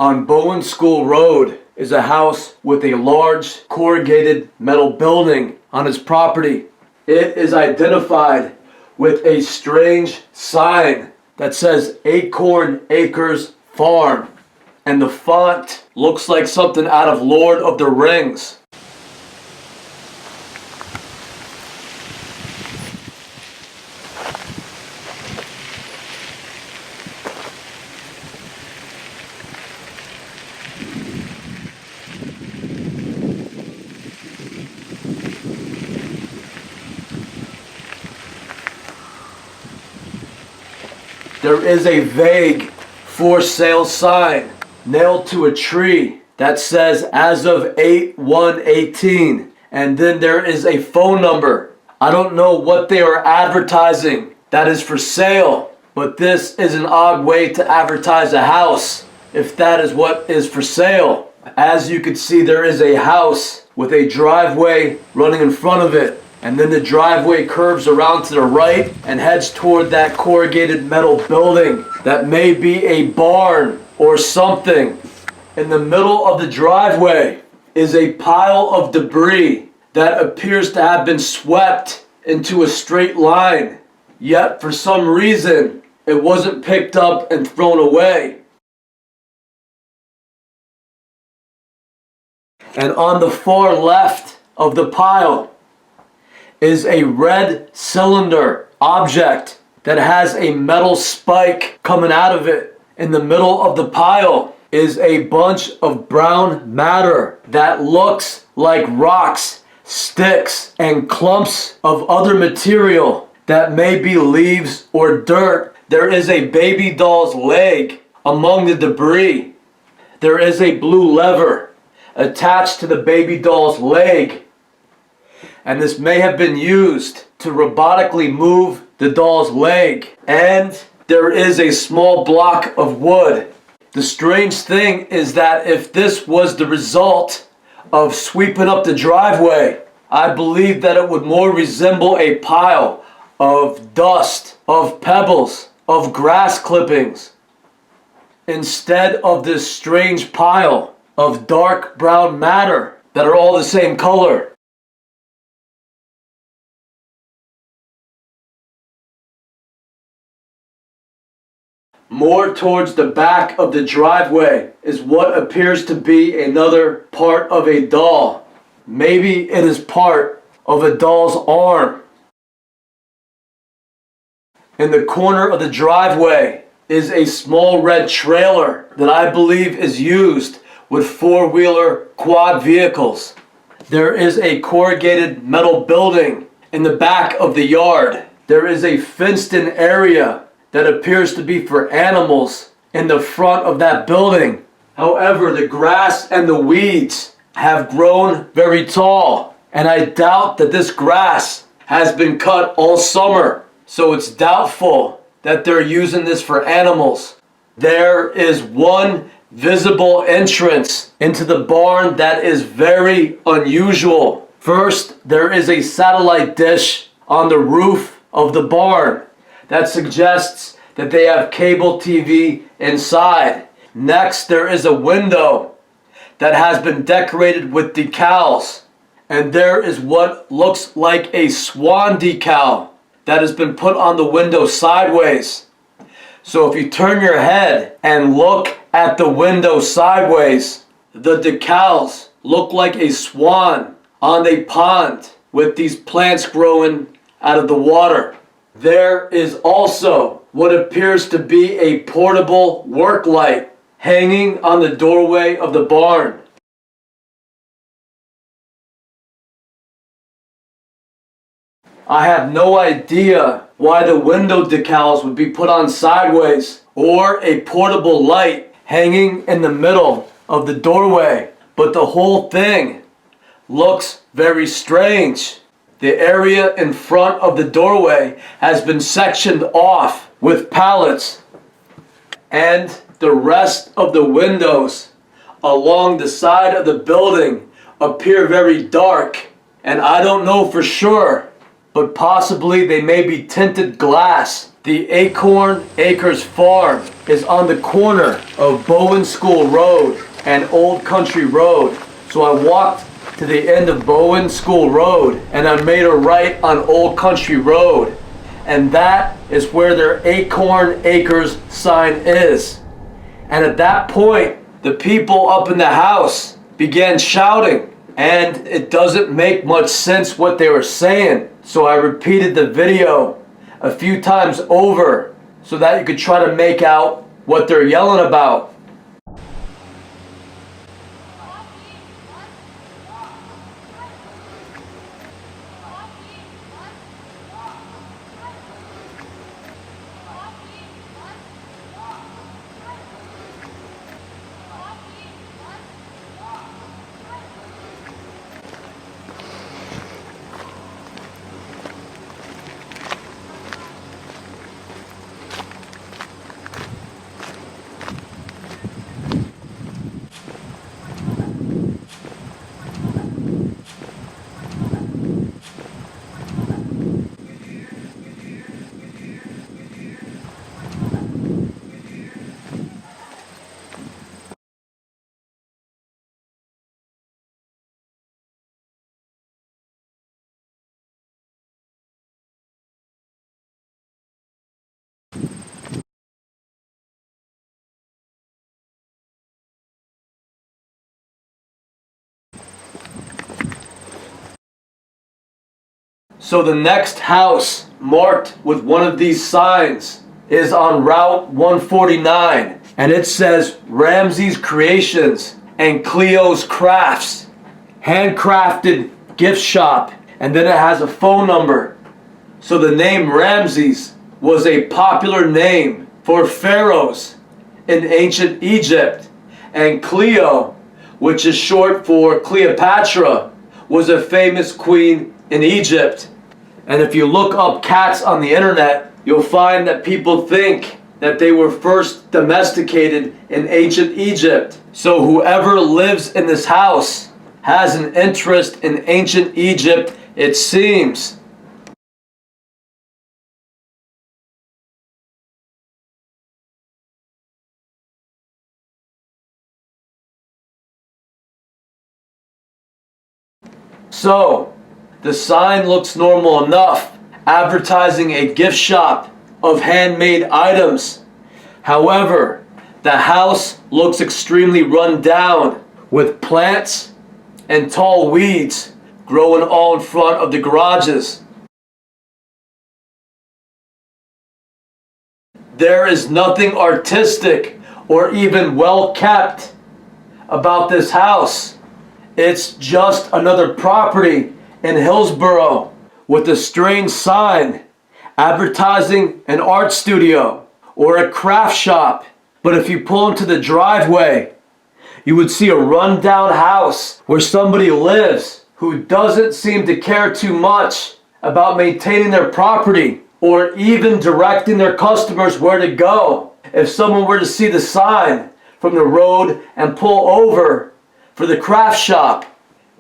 On Bowen School Road is a house with a large corrugated metal building on its property. It is identified with a strange sign that says Acorn Acres Farm, and the font looks like something out of Lord of the Rings. There is a vague for sale sign nailed to a tree that says as of 8/1/18, and then there is a phone number. I don't know what they are advertising that is for sale, but this is an odd way to advertise a house if that is what is for sale. As you can see, there is a house with a driveway running in front of it. And then the driveway curves around to the right and heads toward that corrugated metal building that may be a barn or something. In the middle of the driveway is a pile of debris that appears to have been swept into a straight line. Yet for some reason, it wasn't picked up and thrown away. And on the far left of the pile is a red cylinder object that has a metal spike coming out of it. In the middle of the pile is a bunch of brown matter that looks like rocks, sticks, and clumps of other material that may be leaves or dirt. There is a baby doll's leg among the debris. There is a blue lever attached to the baby doll's leg, and this may have been used to robotically move the doll's leg. And there is a small block of wood. The strange thing is that if this was the result of sweeping up the driveway, I believe that it would more resemble a pile of dust, of pebbles, of grass clippings, instead of this strange pile of dark brown matter that are all the same color. More towards the back of the driveway is what appears to be another part of a doll. Maybe it is part of a doll's arm. In the corner of the driveway is a small red trailer that I believe is used with four-wheeler quad vehicles. There is a corrugated metal building in the back of the yard. There is a fenced-in area that appears to be for animals in the front of that building. However, the grass and the weeds have grown very tall, and I doubt that this grass has been cut all summer, so it's doubtful that they're using this for animals. There is one visible entrance into the barn that is very unusual. First, there is a satellite dish on the roof of the barn that suggests that they have cable TV inside. Next, there is a window that has been decorated with decals. And there is what looks like a swan decal that has been put on the window sideways. So if you turn your head and look at the window sideways, the decals look like a swan on a pond with these plants growing out of the water. There is also what appears to be a portable work light hanging on the doorway of the barn. I have no idea why the window decals would be put on sideways or a portable light hanging in the middle of the doorway, but the whole thing looks very strange. The area in front of the doorway has been sectioned off with pallets, and the rest of the windows along the side of the building appear very dark, and I don't know for sure, but possibly they may be tinted glass. The Acorn Acres Farm is on the corner of Bowen School Road and Old Country Road. So I walked to the end of Bowen School Road and I made a right on Old Country Road. And that is where their Acorn Acres sign is. And at that point, the people up in the house began shouting, and it doesn't make much sense what they were saying. So I repeated the video a few times over so that you could try to make out what they're yelling about. So the next house marked with one of these signs is on Route 149, and it says Ramsey's Creations and Cleo's Crafts, handcrafted gift shop, and then it has a phone number. So the name Ramses was a popular name for pharaohs in ancient Egypt, and Cleo, which is short for Cleopatra, was a famous queen in Egypt. And if you look up cats on the internet, you'll find that people think that they were first domesticated in ancient Egypt. So whoever lives in this house has an interest in ancient Egypt, it seems. So, the sign looks normal enough, advertising a gift shop of handmade items. However, the house looks extremely run down, with plants and tall weeds growing all in front of the garages. There is nothing artistic or even well kept about this house. It's just another property in Hillsboro with a strange sign advertising an art studio or a craft shop. But if you pull into the driveway, you would see a rundown house where somebody lives who doesn't seem to care too much about maintaining their property or even directing their customers where to go. If someone were to see the sign from the road and pull over for the craft shop,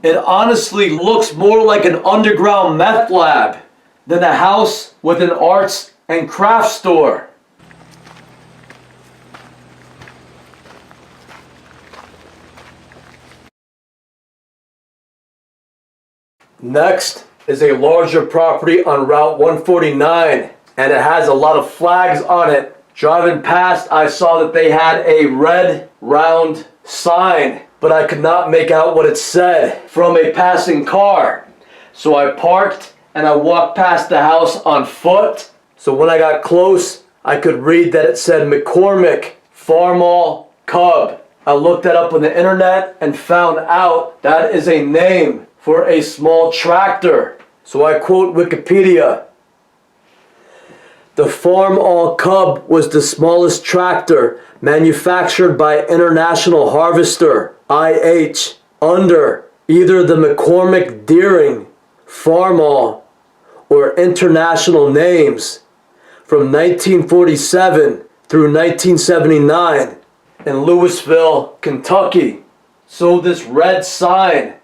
it honestly looks more like an underground meth lab than a house with an arts and craft store. Next is a larger property on Route 149, and it has a lot of flags on it. Driving past, I saw that they had a red round sign, but I could not make out what it said from a passing car. So I parked and I walked past the house on foot. So when I got close, I could read that it said McCormick Farmall Cub. I looked that up on the internet and found out that is a name for a small tractor. So I quote Wikipedia. The Farmall Cub was the smallest tractor manufactured by International Harvester, IH, under either the McCormick Deering, Farmall, or International names from 1947 through 1979 in Louisville, Kentucky. So this red sign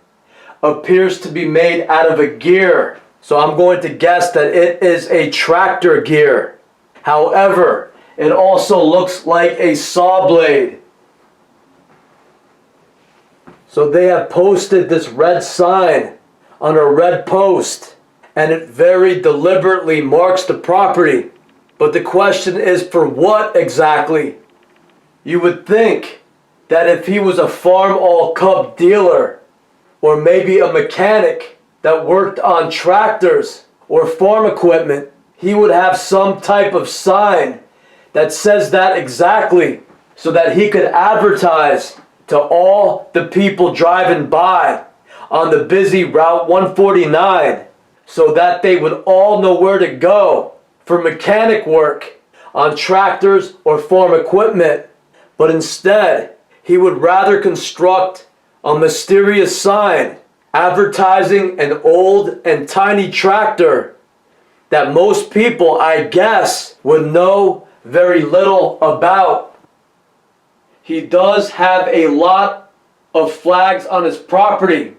appears to be made out of a gear. So I'm going to guess that it is a tractor gear. However, It also looks like a saw blade. So they have posted this red sign on a red post, and it very deliberately marks the property. But the question is, for what exactly? You would think that if he was a farm all cub dealer, or maybe a mechanic that worked on tractors or farm equipment, he would have some type of sign that says that exactly, so that he could advertise to all the people driving by on the busy Route 149, so that they would all know where to go for mechanic work on tractors or farm equipment. But instead, he would rather construct a mysterious sign advertising an old and tiny tractor that most people, I guess, would know very little about. He does have a lot of flags on his property.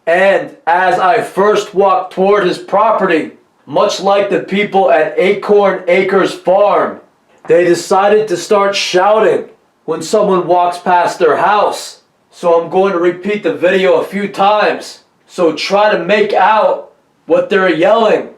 And as I first walked toward his property, much like the people at Acorn Acres Farm, they decided to start shouting when someone walks past their house. So I'm going to repeat the video a few times. So try to make out what they're yelling.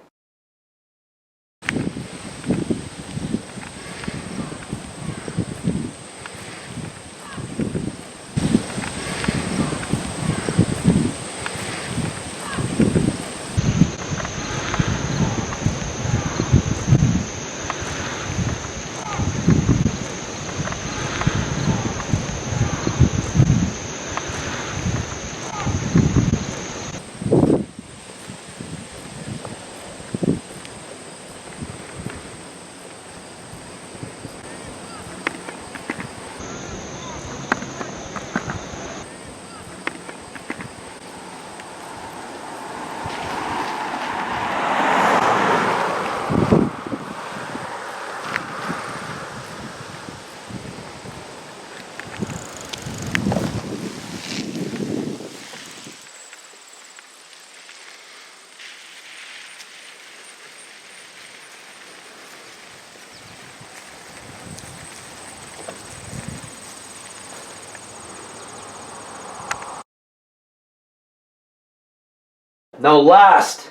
Now last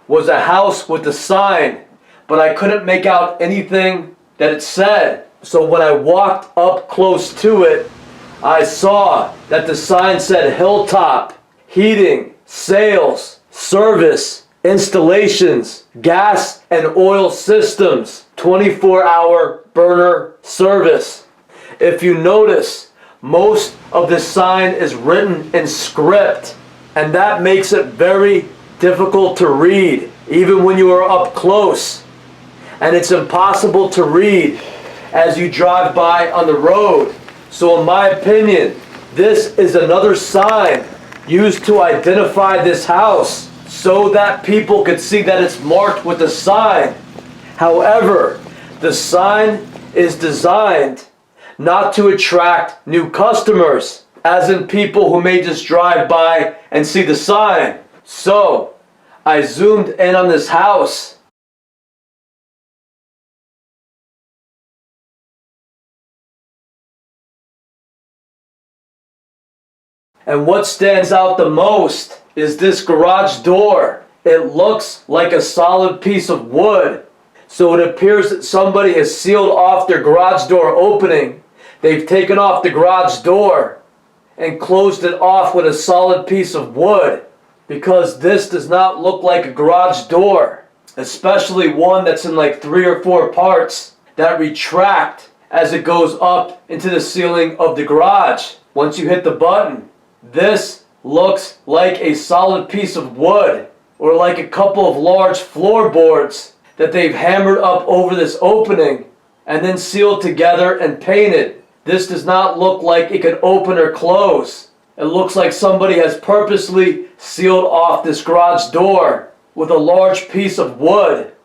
was a house with a sign, but I couldn't make out anything that it said. So when I walked up close to it, I saw that the sign said Hilltop, heating, sales, service, installations, gas and oil systems, 24-hour burner service. If you notice, most of the sign is written in script, and that makes it very difficult to read, even when you are up close. And it's impossible to read as you drive by on the road. So in my opinion, this is another sign used to identify this house so that people could see that it's marked with a sign. However, the sign is designed not to attract new customers, as in people who may just drive by and see the sign. So, I zoomed in on this house. And what stands out the most is this garage door. It looks like a solid piece of wood. So it appears that somebody has sealed off their garage door opening. They've taken off the garage door and closed it off with a solid piece of wood, because this does not look like a garage door, especially one that's in like 3 or 4 parts that retract as it goes up into the ceiling of the garage once you hit the button. This looks like a solid piece of wood, or like a couple of large floorboards that they've hammered up over this opening and then sealed together and painted. This does not look like it could open or close. It looks like somebody has purposely sealed off this garage door with a large piece of wood.